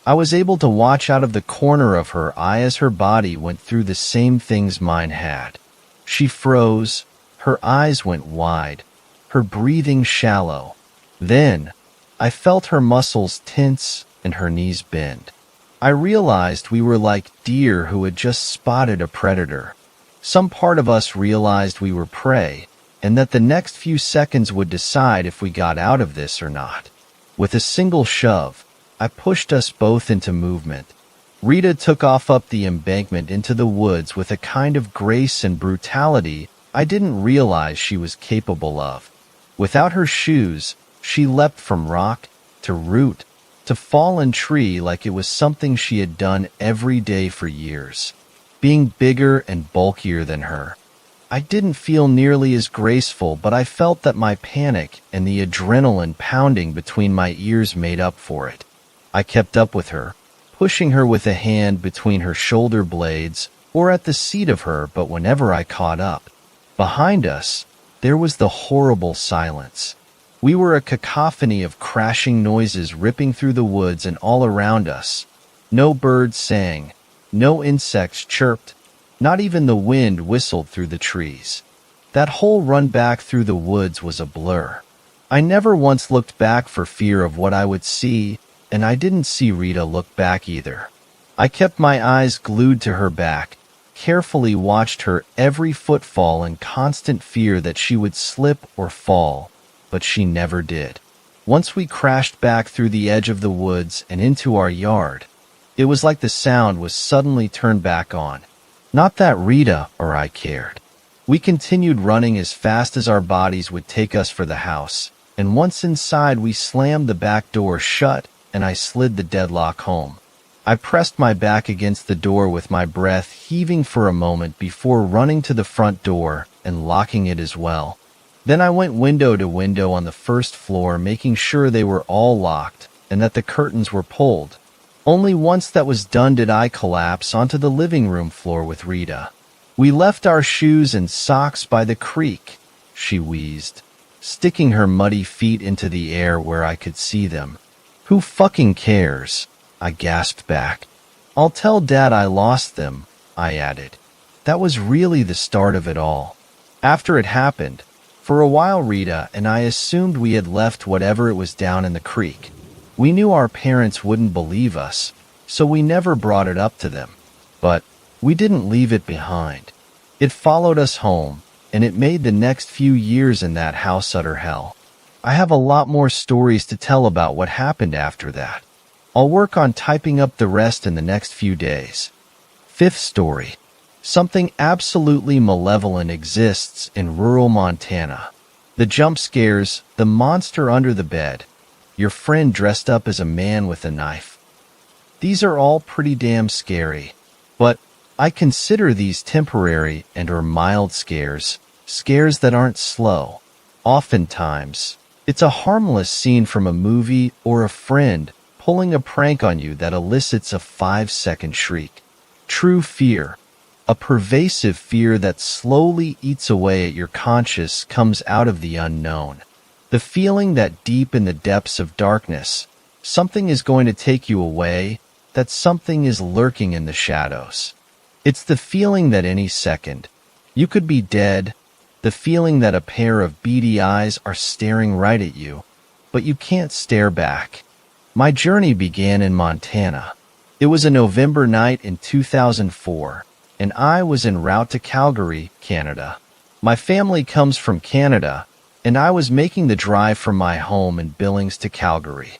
I was able to watch out of the corner of her eye as her body went through the same things mine had. She froze, her eyes went wide, her breathing shallow. Then, I felt her muscles tense and her knees bend. I realized we were like deer who had just spotted a predator. Some part of us realized we were prey, and that the next few seconds would decide if we got out of this or not. With a single shove, I pushed us both into movement. Rita took off up the embankment into the woods with a kind of grace and brutality I didn't realize she was capable of. Without her shoes, she leapt from rock to root to fallen tree like it was something she had done every day for years. Being bigger and bulkier than her, I didn't feel nearly as graceful, but I felt that my panic and the adrenaline pounding between my ears made up for it. I kept up with her, pushing her with a hand between her shoulder blades or at the seat of her, but whenever I caught up, behind us, there was the horrible silence. We were a cacophony of crashing noises ripping through the woods and all around us. No birds sang, no insects chirped, not even the wind whistled through the trees. That whole run back through the woods was a blur. I never once looked back for fear of what I would see, and I didn't see Rita look back either. I kept my eyes glued to her back, carefully watched her every footfall in constant fear that she would slip or fall, but she never did. Once we crashed back through the edge of the woods and into our yard, it was like the sound was suddenly turned back on. Not that Rita or I cared. We continued running as fast as our bodies would take us for the house, and once inside we slammed the back door shut and I slid the deadlock home. I pressed my back against the door with my breath heaving for a moment before running to the front door and locking it as well. Then I went window to window on the first floor, making sure they were all locked and that the curtains were pulled. Only once that was done did I collapse onto the living room floor with Rita. "We left our shoes and socks by the creek," she wheezed, sticking her muddy feet into the air where I could see them. "Who fucking cares?" I gasped back. "I'll tell Dad I lost them," I added. That was really the start of it all. After it happened, For a while, Rita and I assumed we had left whatever it was down in the creek. We knew our parents wouldn't believe us, so we never brought it up to them. But we didn't leave it behind. It followed us home, and it made the next few years in that house utter hell. I have a lot more stories to tell about what happened after that. I'll work on typing up the rest in the next few days. Fifth story. Something absolutely malevolent exists in rural Montana. The jump scares, the monster under the bed, your friend dressed up as a man with a knife. These are all pretty damn scary, but I consider these temporary and/or mild scares, scares that aren't slow. Oftentimes, it's a harmless scene from a movie or a friend pulling a prank on you that elicits a 5-second shriek. True fear, a pervasive fear that slowly eats away at your conscience, comes out of the unknown. The feeling that deep in the depths of darkness, something is going to take you away, that something is lurking in the shadows. It's the feeling that any second, you could be dead, the feeling that a pair of beady eyes are staring right at you, but you can't stare back. My journey began in Montana. It was a November night in 2004, and I was en route to Calgary, Canada. My family comes from Canada, and I was making the drive from my home in Billings to Calgary.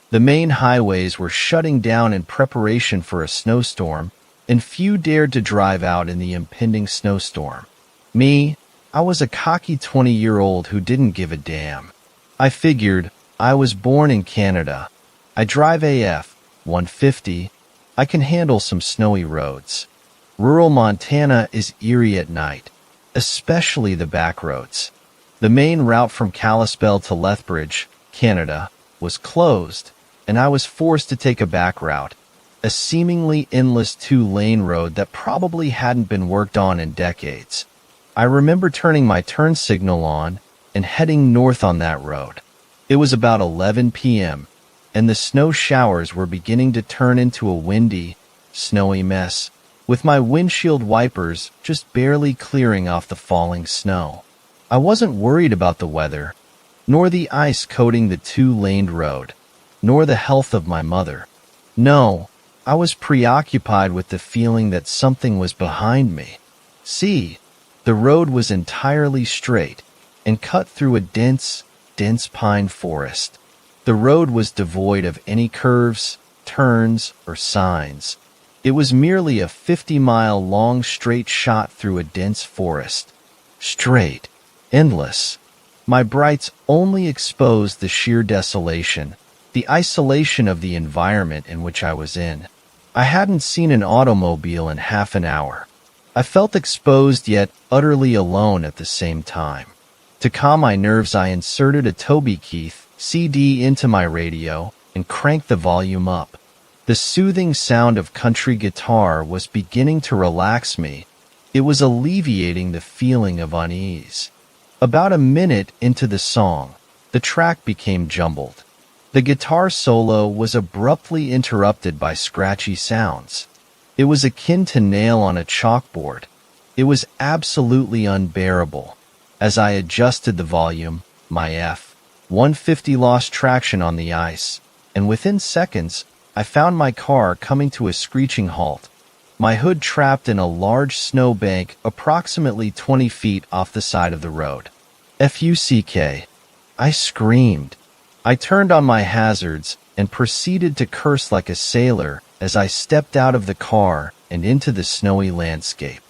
The main highways were shutting down in preparation for a snowstorm, and few dared to drive out in the impending snowstorm. Me, I was a cocky 20-year-old who didn't give a damn. I figured, I was born in Canada. I drive AF 150. I can handle some snowy roads. Rural Montana is eerie at night, especially the back roads. The main route from Kalispell to Lethbridge, Canada, was closed, and I was forced to take a back route, a seemingly endless 2-lane road that probably hadn't been worked on in decades. I remember turning my turn signal on and heading north on that road. It was about 11 p.m., and the snow showers were beginning to turn into a windy, snowy mess, with my windshield wipers just barely clearing off the falling snow. I wasn't worried about the weather, nor the ice coating the 2-laned road, nor the health of my mother. No, I was preoccupied with the feeling that something was behind me. See, the road was entirely straight and cut through a dense pine forest. The road was devoid of any curves, turns, or signs. It was merely a 50-mile-long straight shot through a dense forest. Straight, endless. My brights only exposed the sheer desolation, the isolation of the environment in which I was in. I hadn't seen an automobile in half an hour. I felt exposed yet utterly alone at the same time. To calm my nerves, I inserted a Toby Keith CD into my radio and cranked the volume up. The soothing sound of country guitar was beginning to relax me. It was alleviating the feeling of unease. About a minute into the song, the track became jumbled. The guitar solo was abruptly interrupted by scratchy sounds. It was akin to nail on a chalkboard. It was absolutely unbearable. As I adjusted the volume, my F-150 lost traction on the ice, and within seconds, I found my car coming to a screeching halt, my hood trapped in a large snow bank approximately 20 feet off the side of the road. Fuck! I screamed. I turned on my hazards and proceeded to curse like a sailor as I stepped out of the car and into the snowy landscape.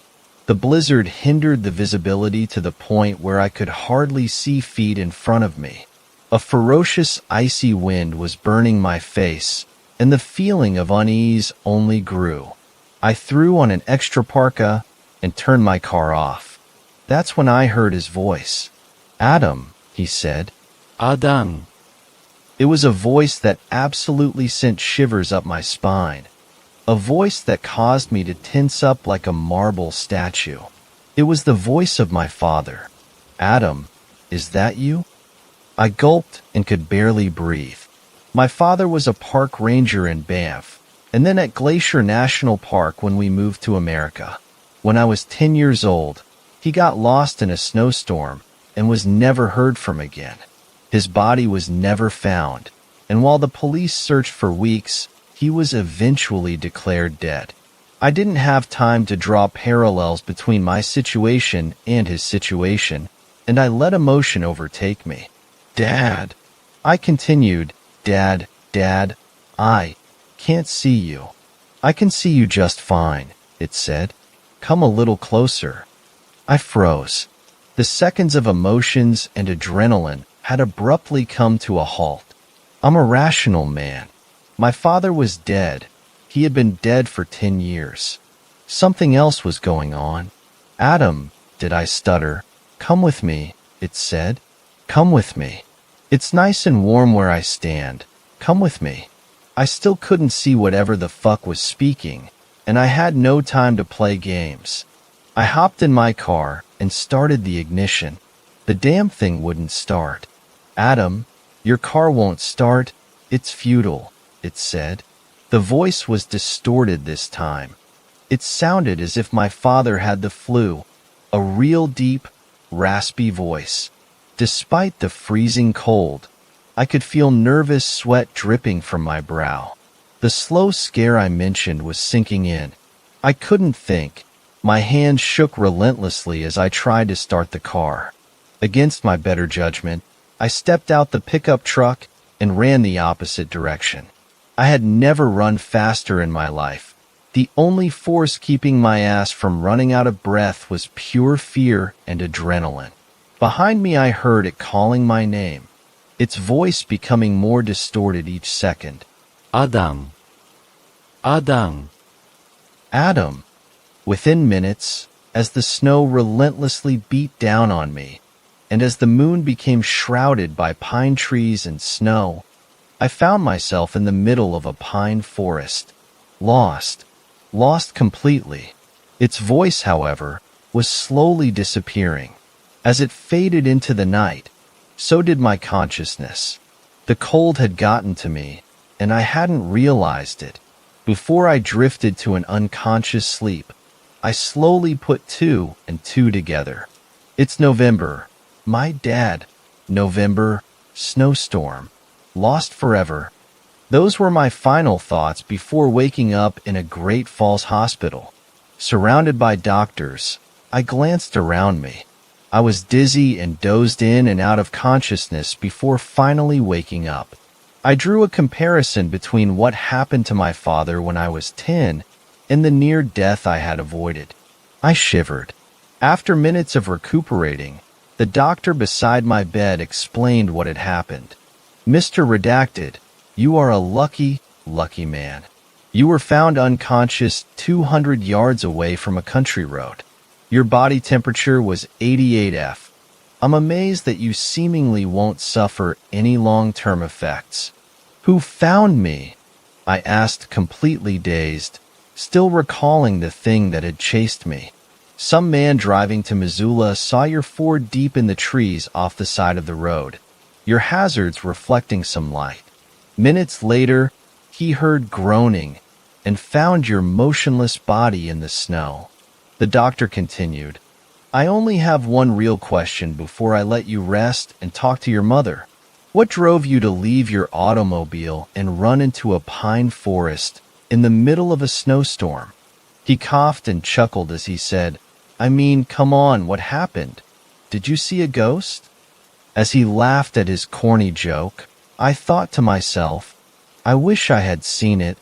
The blizzard hindered the visibility to the point where I could hardly see feet in front of me. A ferocious icy wind was burning my face, and the feeling of unease only grew. I threw on an extra parka and turned my car off. That's when I heard his voice. "Adam," he said. Adam. It was a voice that absolutely sent shivers up my spine. A voice that caused me to tense up like a marble statue. It was the voice of my father. "Adam, is that you?" I gulped and could barely breathe. My father was a park ranger in Banff, and then at Glacier National Park when we moved to America. When I was 10 years old, he got lost in a snowstorm, and was never heard from again. His body was never found, and while the police searched for weeks, he was eventually declared dead. I didn't have time to draw parallels between my situation and his situation, and I let emotion overtake me. "Dad," I continued, Dad, I can't see you." "I can see you just fine," it said. "Come a little closer." I froze. The seconds of emotions and adrenaline had abruptly come to a halt. I'm a rational man. My father was dead. He had been dead for 10 years. Something else was going on. "Adam," did I stutter. "Come with me," it said. "Come with me. It's nice and warm where I stand. Come with me." I still couldn't see whatever the fuck was speaking, and I had no time to play games. I hopped in my car and started the ignition. The damn thing wouldn't start. "Adam, your car won't start. It's futile," it said. The voice was distorted this time. It sounded as if my father had the flu, a real deep, raspy voice. Despite the freezing cold, I could feel nervous sweat dripping from my brow. The slow scare I mentioned was sinking in. I couldn't think. My hands shook relentlessly as I tried to start the car. Against my better judgment, I stepped out the pickup truck and ran the opposite direction. I had never run faster in my life. The only force keeping my ass from running out of breath was pure fear and adrenaline. Behind me, I heard it calling my name, its voice becoming more distorted each second. Adam. Adam. Adam. Within minutes, as the snow relentlessly beat down on me, and as the moon became shrouded by pine trees and snow, I found myself in the middle of a pine forest, lost completely. Its voice, however, was slowly disappearing. As it faded into the night, so did my consciousness. The cold had gotten to me, and I hadn't realized it. Before I drifted to an unconscious sleep, I slowly put two and two together. It's November. My dad. November. Snowstorm. Lost forever. Those were my final thoughts before waking up in a Great Falls hospital. Surrounded by doctors, I glanced around me. I was dizzy and dozed in and out of consciousness before finally waking up. I drew a comparison between what happened to my father when I was 10 and the near death I had avoided. I shivered. After minutes of recuperating, the doctor beside my bed explained what had happened. "Mr. Redacted, you are a lucky man. You were found unconscious 200 yards away from a country road. Your body temperature was 88°F. I'm amazed that you seemingly won't suffer any long-term effects." "Who found me?" I asked, completely dazed, still recalling the thing that had chased me. "Some man driving to Missoula saw your Ford deep in the trees off the side of the road, your hazards reflecting some light. Minutes later, he heard groaning and found your motionless body in the snow." The doctor continued, "I only have one real question before I let you rest and talk to your mother. What drove you to leave your automobile and run into a pine forest in the middle of a snowstorm?" He coughed and chuckled as he said, "I mean, come on, what happened? Did you see a ghost?" As he laughed at his corny joke, I thought to myself, I wish I had seen it